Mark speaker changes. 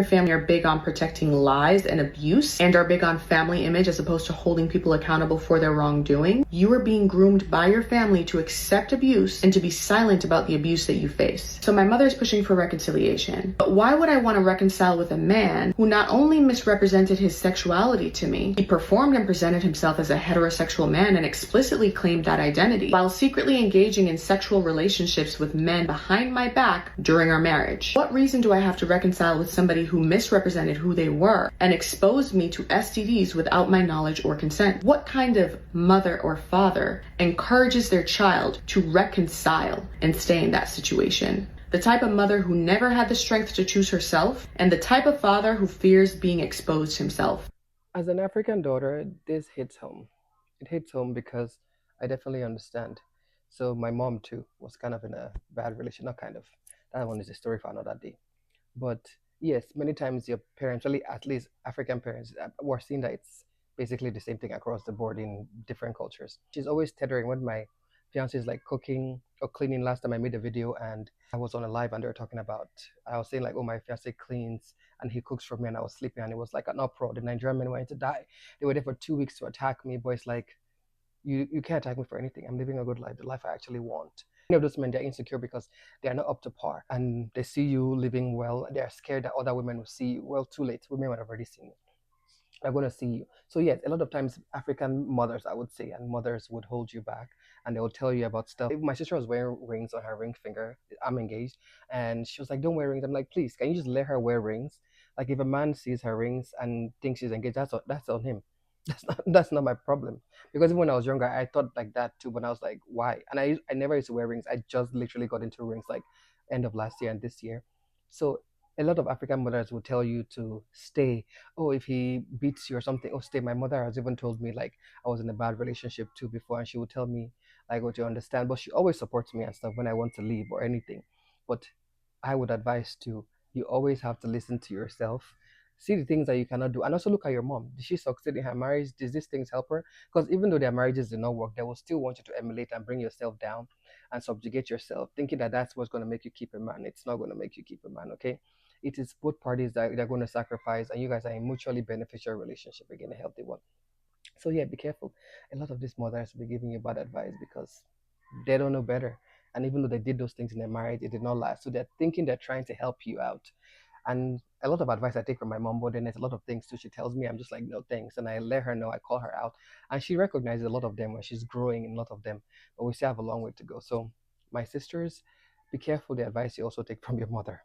Speaker 1: your family are big on protecting lies and abuse and are big on family image as opposed to holding people accountable for their wrongdoing, you are being groomed by your family to accept abuse and to be silent about the abuse that you face. So my mother is pushing for reconciliation. But why would I want to reconcile with a man who not only misrepresented his sexuality to me, he performed and presented himself as a heterosexual man and explicitly claimed that identity, while secretly engaging in sexual relationships with men behind my back during our marriage? What reason do I have to reconcile with somebody who misrepresented who they were and exposed me to STDs without my knowledge or consent? What kind of mother or father encourages their child to reconcile and stay in that situation? The type of mother who never had the strength to choose herself, and the type of father who fears being exposed himself.
Speaker 2: As an African daughter, this hits home. It hits home because I definitely understand. So my mom too was kind of in a bad relation, not kind of. That one is a story for another day. But yes, many times your parents, really at least African parents, were seeing that it's basically the same thing across the board in different cultures. She's always tethering when my fiance is like cooking or cleaning. Last time I made a video and I was on a live and they were talking about, I was saying like, oh, my fiance cleans and he cooks for me and I was sleeping and it was like an uproar. The Nigerian men wanted to die. They were there for 2 weeks to attack me, but it's like, you can't attack me for anything. I'm living a good life, the life I actually want. Many of those men, they're insecure because they are not up to par and they see you living well. They're scared that other women will see you. Well, too late. Women would have already seen you. They're going to see you. So, yes, a lot of times African mothers, I would say, and mothers would hold you back and they will tell you about stuff. My sister was wearing rings on her ring finger. I'm engaged. And she was like, don't wear rings. I'm like, please, can you just let her wear rings? Like, if a man sees her rings and thinks she's engaged, that's on him. That's not my problem. Because even when I was younger, I thought like that too. But I was like, why? And I never used to wear rings. I just literally got into rings like end of last year and this year. So a lot of African mothers will tell you to stay. Oh, if he beats you or something, oh, stay. My mother has even told me like I was in a bad relationship too before, and she would tell me like, "What you understand?" But she always supports me and stuff when I want to leave or anything. But I would advise to you always have to listen to yourself. See the things that you cannot do, and also look at your mom. Did she succeed in her marriage? Did these things help her? Because even though their marriages did not work, they will still want you to emulate and bring yourself down and subjugate yourself, thinking that that's what's going to make you keep a man. It's not going to make you keep a man, okay? It is both parties that they're going to sacrifice, and you guys are in mutually beneficial relationship again, a healthy one. So yeah, be careful. A lot of these mothers will be giving you bad advice because they don't know better. And even though they did those things in their marriage, it did not last. So they're thinking they're trying to help you out. And a lot of advice I take from my mom, but then there's a lot of things too. She tells me, I'm just like, no thanks. And I let her know, I call her out. And she recognizes a lot of them when she's growing in a lot of them. But we still have a long way to go. So my sisters, be careful the advice you also take from your mother.